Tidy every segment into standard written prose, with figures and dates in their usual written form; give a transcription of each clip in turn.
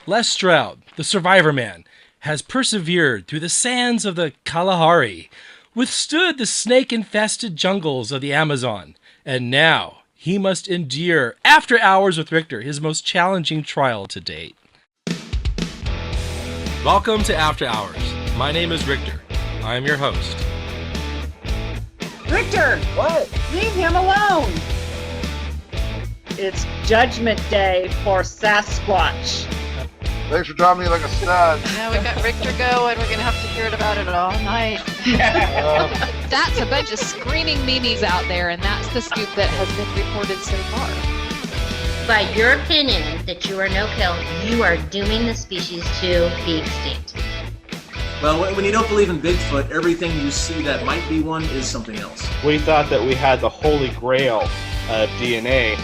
Les Stroud, the Survivorman, has persevered through the sands of the Kalahari, withstood the snake-infested jungles of the Amazon, and now he must endure, after hours with Rictor, his most challenging trial to date. Welcome to After Hours. My name is Rictor. I am your host. Rictor! What? Leave him alone! It's Judgment Day for Sasquatch. Thanks for dropping me like a stud. Now we got Rictor going. We're going to have to hear about it all night. That's a bunch of screaming memes out there, and that's the scoop that has been reported so far. By your opinion that you are no-kill, you are dooming the species to be extinct. Well, when you don't believe in Bigfoot, everything you see that might be one is something else. We thought that we had the holy grail of DNA.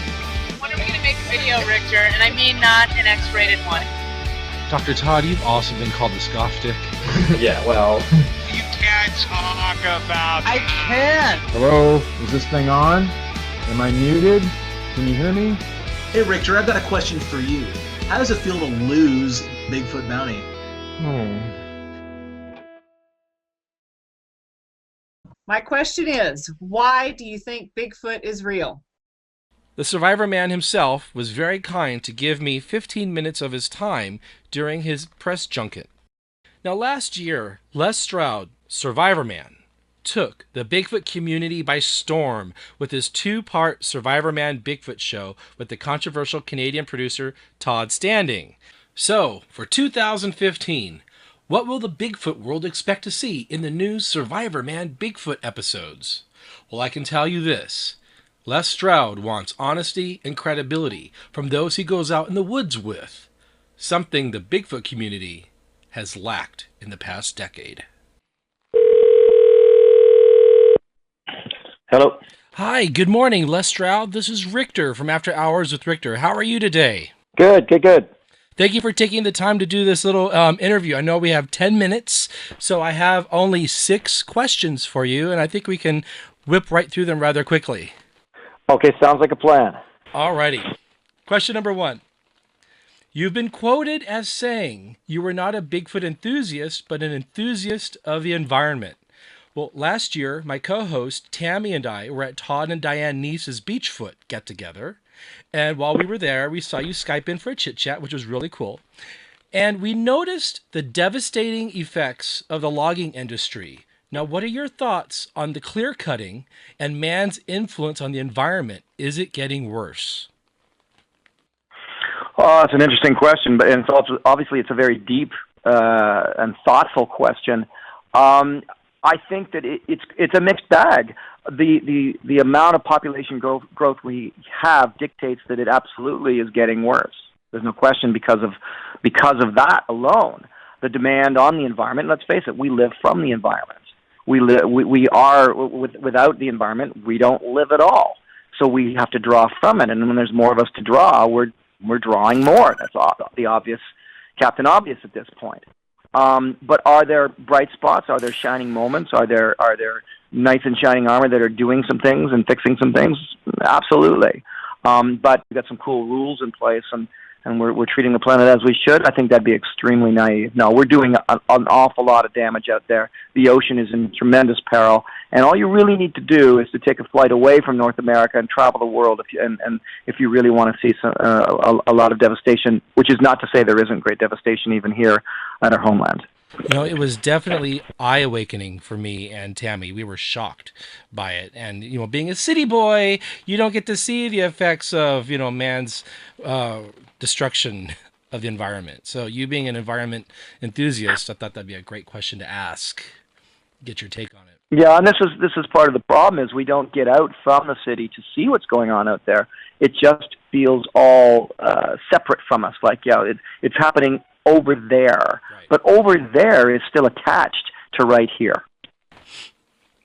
When are we going to make a video, Rictor? And I mean not an X-rated one. Dr. Todd, you've also been called the scoff dick. Yeah, well. You can't talk about I can't! Hello? Is this thing on? Am I muted? Can you hear me? Hey, Rictor, I've got a question for you. How does it feel to lose Bigfoot bounty? My question is, why do you think Bigfoot is real? The Survivorman himself was very kind to give me 15 minutes of his time during his press junket. Now last year, Les Stroud, Survivorman, took the Bigfoot community by storm with his two-part Survivorman Bigfoot show with the controversial Canadian producer Todd Standing. So, for 2015, what will the Bigfoot world expect to see in the new Survivorman Bigfoot episodes? Well, I can tell you this. Les Stroud wants honesty and credibility from those he goes out in the woods with, something the Bigfoot community has lacked in the past decade. Hello. Hi, good morning, Les Stroud. This is Rictor from After Hours with Rictor. How are you today? Good. Thank you for taking the time to do this little interview. I know we have 10 minutes, so I have only 6 questions for you, and I think we can whip right through them rather quickly. Okay, sounds like a plan. Alrighty. Question number 1. You've been quoted as saying you were not a Bigfoot enthusiast, but an enthusiast of the environment. Well, last year, my co-host Tammy and I were at Todd and Diane Neese's Beachfoot get-together. And while we were there, we saw you Skype in for a chit-chat, which was really cool. And we noticed the devastating effects of the logging industry. Now, what are your thoughts on the clear-cutting and man's influence on the environment? Is it getting worse? Oh, it's an interesting question, but it's also, obviously it's a very deep and thoughtful question. I think that it's a mixed bag. The amount of population growth we have dictates that it absolutely is getting worse. There's no question because of that alone. The demand on the environment. Let's face it, we live from the environment. We are without the environment, we don't live at all. So we have to draw from it, and when there's more of us to draw, we're drawing more. That's the obvious, Captain Obvious at this point. But are there bright spots? Are there shining moments? Are there knights in shining armor that are doing some things and fixing some things? Absolutely. But we've got some cool rules in place, and we're treating the planet as we should. I think that'd be extremely naive. No, we're doing an awful lot of damage out there. The ocean is in tremendous peril, and all you really need to do is to take a flight away from North America and travel the world if you really want to see a lot of devastation, which is not to say there isn't great devastation even here at our homeland. You know, it was definitely eye-awakening for me and Tammy. We were shocked by it. And, you know, being a city boy, you don't get to see the effects of, you know, man's destruction of the environment. So you being an environment enthusiast, I thought that'd be a great question to ask. Get your take on it. Yeah, and this is part of the problem is we don't get out from the city to see what's going on out there. It just feels all separate from us. Like, yeah, it's happening over there. Right. But over there is still attached to right here.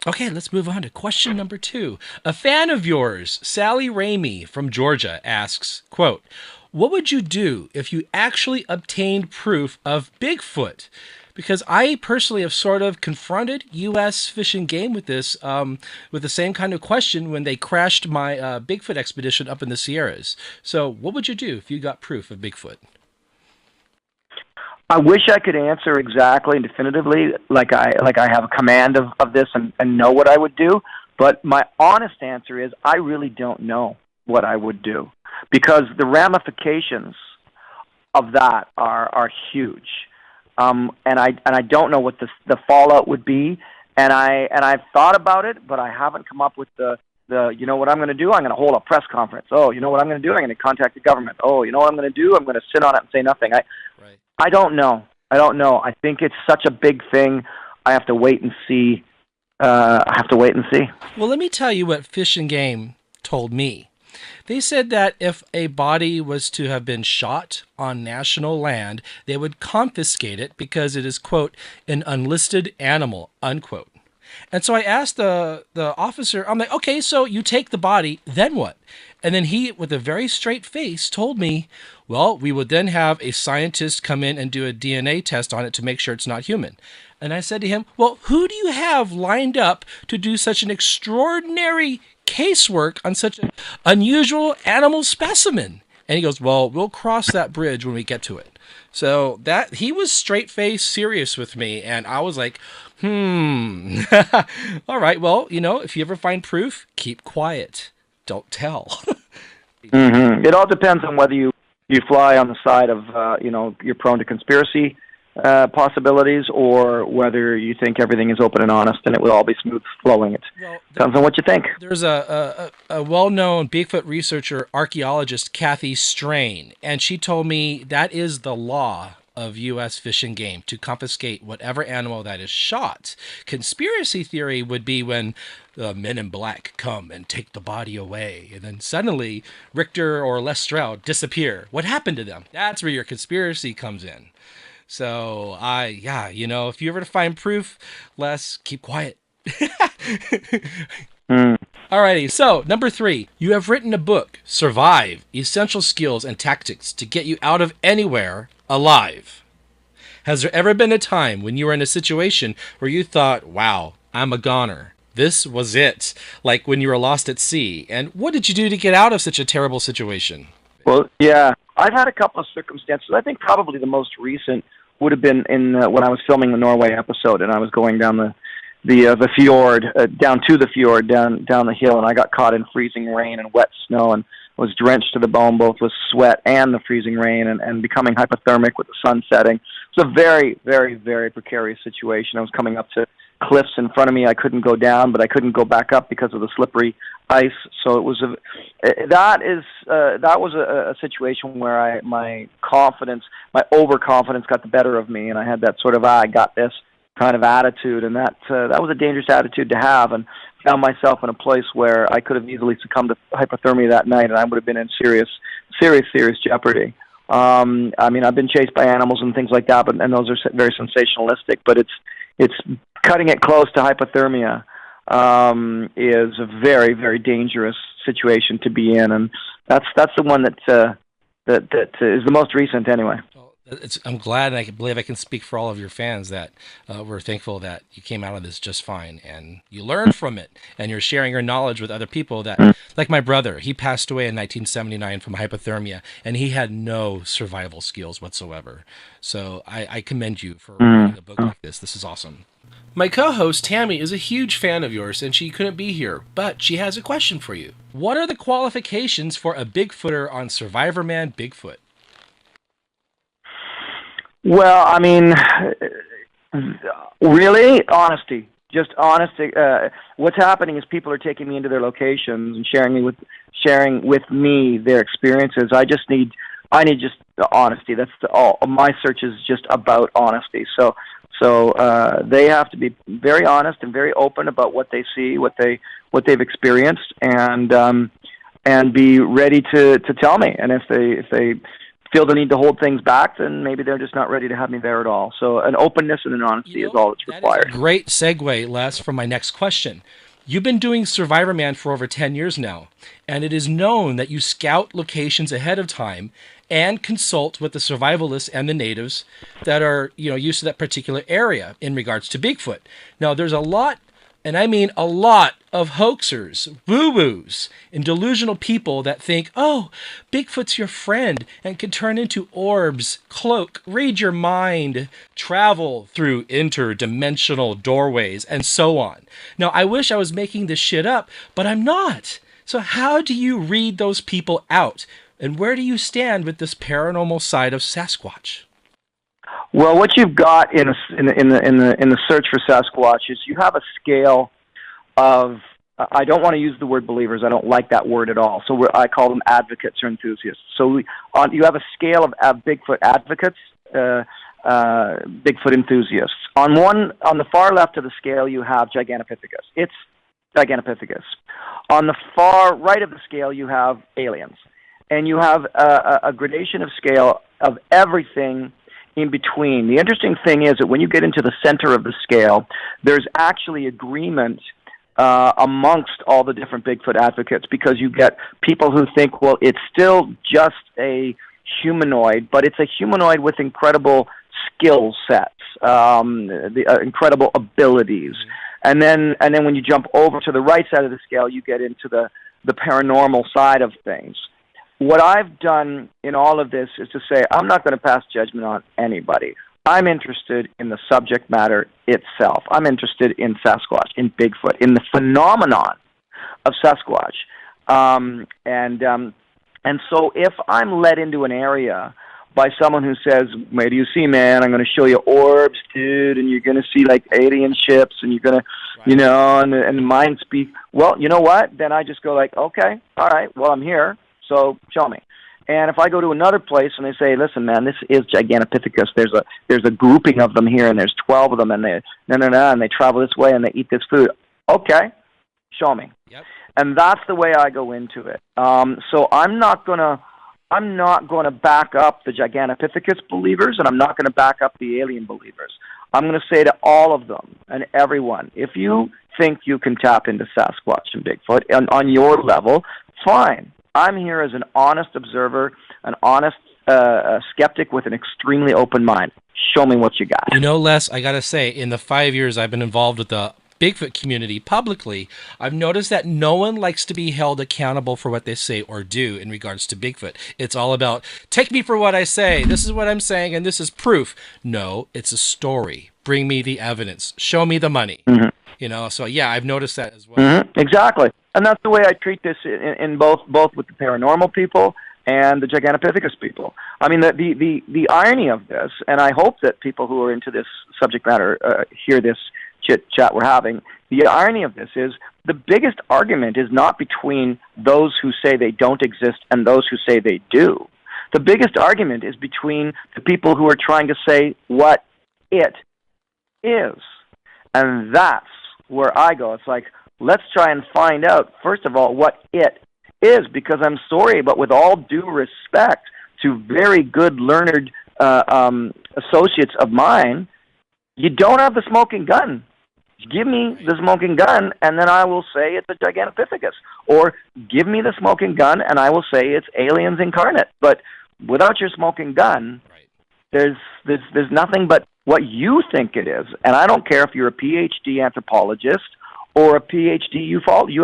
Okay, let's move on to question number 2. A fan of yours, Sally Ramey from Georgia, asks, quote, what would you do if you actually obtained proof of Bigfoot? Because I personally have sort of confronted U.S. Fish and Game with this, with the same kind of question when they crashed my Bigfoot expedition up in the Sierras. So what would you do if you got proof of Bigfoot? I wish I could answer exactly and definitively, like I have a command of this and know what I would do. But my honest answer is I really don't know what I would do, because the ramifications of that are huge, and I don't know what the fallout would be, and I've thought about it, but I haven't come up with the you know what I'm going to do? I'm going to hold a press conference. Oh, you know what I'm going to do? I'm going to contact the government. Oh, you know what I'm going to do? I'm going to sit on it and say nothing. I don't know. I think it's such a big thing. I have to wait and see. Well, let me tell you what Fish and Game told me. They said that if a body was to have been shot on national land, they would confiscate it because it is, quote, an unlisted animal, unquote. And so I asked the officer, I'm like, okay, so you take the body, then what? And then he, with a very straight face, told me, well, we would then have a scientist come in and do a DNA test on it to make sure it's not human. And I said to him, well, who do you have lined up to do such an extraordinary casework on such an unusual animal specimen? And he goes, well, we'll cross that bridge when we get to it. So that he was straight-faced serious with me, and I was like, all right, well, if you ever find proof, keep quiet. Don't tell. It all depends on whether you fly on the side of, you're prone to conspiracy possibilities, or whether you think everything is open and honest and it will all be smooth flowing. It depends on what you think. There's a well-known Bigfoot researcher, archaeologist, Kathy Strain, and she told me that is the law of U.S. Fish and Game, to confiscate whatever animal that is shot. Conspiracy theory would be when the men in black come and take the body away, and then suddenly Rictor or Les Stroud disappear. What happened to them? That's where your conspiracy comes in. So, if you ever find proof, Les, keep quiet. Alrighty, so number 3, you have written a book, Survive, Essential Skills and Tactics to Get You Out of Anywhere Alive. Has there ever been a time when you were in a situation where you thought, wow, I'm a goner? This was it, like when you were lost at sea. And what did you do to get out of such a terrible situation? Well, yeah, I've had a couple of circumstances. I think probably the most recent would have been when I was filming the Norway episode, and I was going down the fjord, down to the fjord, down the hill, and I got caught in freezing rain and wet snow, and was drenched to the bone, both with sweat and the freezing rain, and becoming hypothermic with the sun setting. It was a very, very, very precarious situation. I was coming up to cliffs in front of me. I couldn't go down, but I couldn't go back up because of the slippery ice. So it was that was a situation where my overconfidence got the better of me, and I had that sort of I got this kind of attitude, and that was a dangerous attitude to have, and found myself in a place where I could have easily succumbed to hypothermia that night, and I would have been in serious jeopardy. I've been chased by animals and things like that, and those are very sensationalistic, but it's cutting it close to hypothermia is a very, very dangerous situation to be in, and that's the one that is the most recent anyway. I'm glad, and I believe I can speak for all of your fans that we're thankful that you came out of this just fine, and you learned from it, and you're sharing your knowledge with other people that, like my brother, he passed away in 1979 from hypothermia, and he had no survival skills whatsoever. So I commend you for writing a book like this. This is awesome. My co-host, Tammy, is a huge fan of yours, and she couldn't be here, but she has a question for you. What are the qualifications for a Bigfooter on Survivorman Bigfoot? Well, really, honesty. Just honesty. What's happening is people are taking me into their locations and sharing with me their experiences. I need just the honesty. That's all. My search is just about honesty. So they have to be very honest and very open about what they see, what they've experienced, and be ready to tell me. And if they feel the need to hold things back, then maybe they're just not ready to have me there at all. So an openness and an honesty is all that's required. That is a great segue, Les, from my next question. You've been doing Survivorman for over 10 years now, and it is known that you scout locations ahead of time and consult with the survivalists and the natives that are, used to that particular area in regards to Bigfoot. Now, there's a lot And I mean a lot of hoaxers, woo-woos, and delusional people that think, oh, Bigfoot's your friend and can turn into orbs, cloak, read your mind, travel through interdimensional doorways, and so on. Now, I wish I was making this shit up, but I'm not. So how do you read those people out? And where do you stand with this paranormal side of Sasquatch? Well, what you've got in the search for Sasquatch is you have a scale of, I don't want to use the word believers. I don't like that word at all. So I call them advocates or enthusiasts. So you have a scale of Bigfoot advocates, Bigfoot enthusiasts. On the far left of the scale, you have Gigantopithecus. It's Gigantopithecus. On the far right of the scale, you have aliens. And you have a gradation of scale of everything in between. The interesting thing is that when you get into the center of the scale, there's actually agreement amongst all the different Bigfoot advocates, because you get people who think, well, it's still just a humanoid, but it's a humanoid with incredible skill sets, incredible abilities. And then when you jump over to the right side of the scale, you get into the paranormal side of things. What I've done in all of this is to say, I'm not going to pass judgment on anybody. I'm interested in the subject matter itself. I'm interested in Sasquatch, in Bigfoot, in the phenomenon of Sasquatch. And so if I'm led into an area by someone who says, what do you see, man? I'm going to show you orbs, dude, and you're going to see, like, alien ships, and you're going to, you know, and the mind speak. Well, you know what? Then I just go like, okay, all right, well, I'm here. So show me. And if I go to another place and they say, listen, man, this is Gigantopithecus. There's a grouping of them here, and there's 12 of them, and and they travel this way and they eat this food. Okay, show me. Yep. And that's the way I go into it. So I'm not gonna back up the Gigantopithecus believers, and I'm not gonna back up the alien believers. I'm gonna say to all of them and everyone, if you think you can tap into Sasquatch and Bigfoot on your level, fine. I'm here as an honest observer, an honest skeptic with an extremely open mind. Show me what you got. You know, Les, I got to say, in the 5 years I've been involved with the Bigfoot community publicly, I've noticed that no one likes to be held accountable for what they say or do in regards to Bigfoot. It's all about, take me for what I say. This is what I'm saying, and this is proof. No, it's a story. Bring me the evidence. Show me the money. Mm-hmm. You know, so yeah, I've noticed that as well. Mm-hmm. Exactly. And that's the way I treat this in both with the paranormal people and the Gigantopithecus people. I mean, the irony of this, and I hope that people who are into this subject matter hear this chit-chat we're having, the irony of this is the biggest argument is not between those who say they don't exist and those who say they do. The biggest argument is between the people who are trying to say what it is. And that's where I go. It's like, let's try and find out, first of all, what it is, because I'm sorry, but with all due respect to very good, learned associates of mine, you don't have the smoking gun. Give me the smoking gun, and then I will say it's a Gigantopithecus. Or give me the smoking gun, and I will say it's aliens incarnate. But without your smoking gun, there's nothing but what you think it is. And I don't care if you're a PhD anthropologist or a PhD ufologist.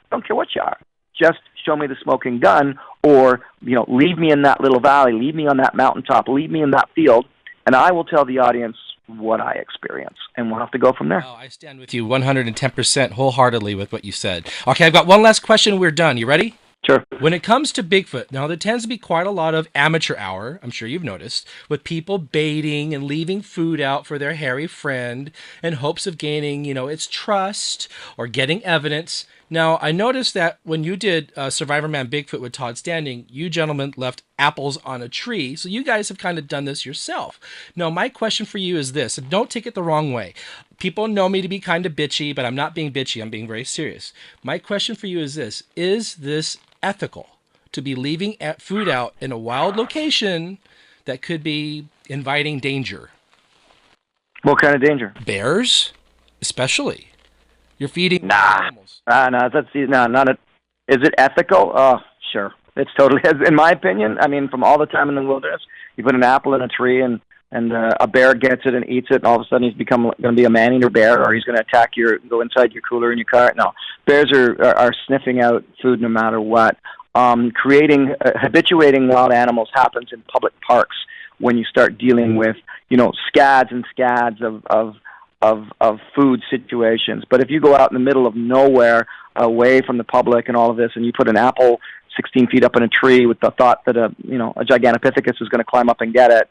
I don't care what you are. Just show me the smoking gun, or leave me in that little valley, leave me on that mountaintop, leave me in that field, and I will tell the audience what I experience, and we'll have to go from there. Oh, I stand with you 110% wholeheartedly with what you said. Okay, I've got one last question. We're done. You ready? Sure. When it comes to Bigfoot, now there tends to be quite a lot of amateur hour, I'm sure you've noticed, with people baiting and leaving food out for their hairy friend in hopes of gaining, its trust or getting evidence. Now, I noticed that when you did Survivorman Bigfoot with Todd Standing, you gentlemen left apples on a tree, so you guys have kind of done this yourself. Now, my question for you is this, and don't take it the wrong way. People know me to be kind of bitchy, but I'm not being bitchy, I'm being very serious. My question for you is this: is this ethical to be leaving food out in a wild location that could be inviting danger? What kind of danger? Bears, especially. You're feeding animals. Is it ethical? Oh, sure. It's totally, in my opinion, I mean, from all the time in the wilderness, you put an apple in a tree and and a bear gets it and eats it, and all of a sudden he's going to be a man-eater bear, or he's going to attack go inside your cooler in your car. No, bears are sniffing out food no matter what. Habituating wild animals happens in public parks when you start dealing with, scads and scads of food situations. But if you go out in the middle of nowhere, away from the public and all of this, and you put an apple 16 feet up in a tree with the thought that a Gigantopithecus is going to climb up and get it,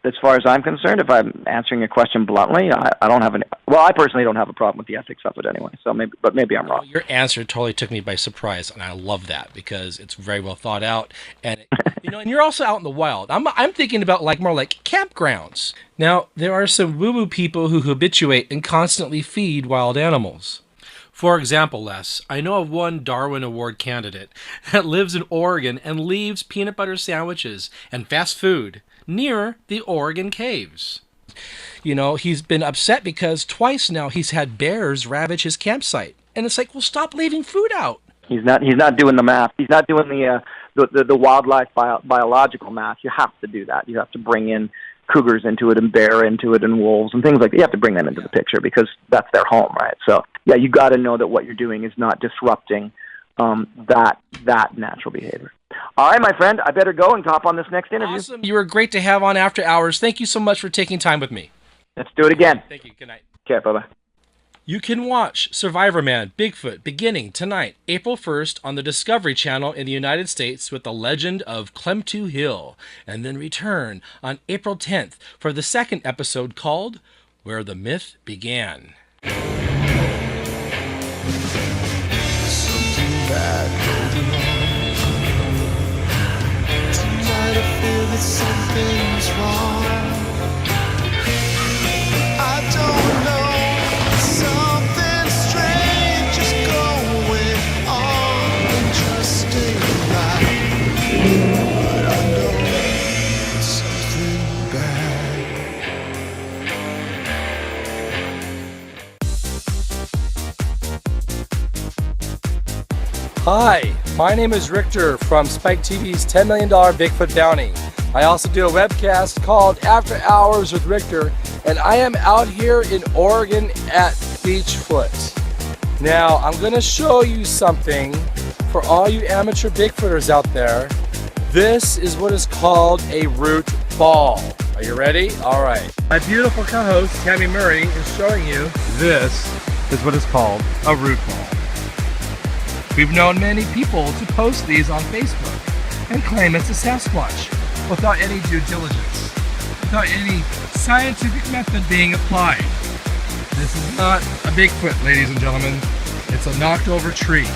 as far as I'm concerned, if I'm answering your question bluntly, I don't have any. Well, I personally don't have a problem with the ethics of it anyway. So maybe I'm wrong. Your answer totally took me by surprise, and I love that because it's very well thought out. And and you're also out in the wild. I'm thinking about more like campgrounds. Now, there are some woo-woo people who habituate and constantly feed wild animals. For example, Les, I know of one Darwin Award candidate that lives in Oregon and leaves peanut butter sandwiches and fast food near the Oregon caves. He's been upset because twice now he's had bears ravage his campsite. And it's like, well, stop leaving food out. He's not doing the math. He's not doing the wildlife biological math. You have to do that. You have to bring in cougars into it and bear into it and wolves and things like that. You have to bring them into the picture because that's their home, right? So, yeah, you got to know that what you're doing is not disrupting that natural behavior. All right, my friend, I better go and hop on this next interview. Awesome. You were great to have on After Hours. Thank you so much for taking time with me. Let's do it again. Thank you. Good night. Okay, bye-bye. You can watch Survivorman Bigfoot beginning tonight, April 1st, on the Discovery Channel in the United States with the legend of Clemtu Hill, and then return on April 10th for the second episode called Where the Myth Began. Something bad going on. Tonight I feel that something's wrong. I don't know. Something strange is going on. Interesting life. But I know it's something bad. Hi, my name is Rictor from Spike TV's $10 million Bigfoot Bounty. I also do a webcast called After Hours with Rictor, and I am out here in Oregon at Beachfoot. Now, I'm going to show you something for all you amateur Bigfooters out there. This is what is called a root ball. Are you ready? All right. My beautiful co-host, Tammy Murray, is showing you this is what is called a root ball. We've known many people to post these on Facebook and claim it's a Sasquatch without any due diligence, without any scientific method being applied. This is not a Bigfoot, ladies and gentlemen. It's a knocked over tree.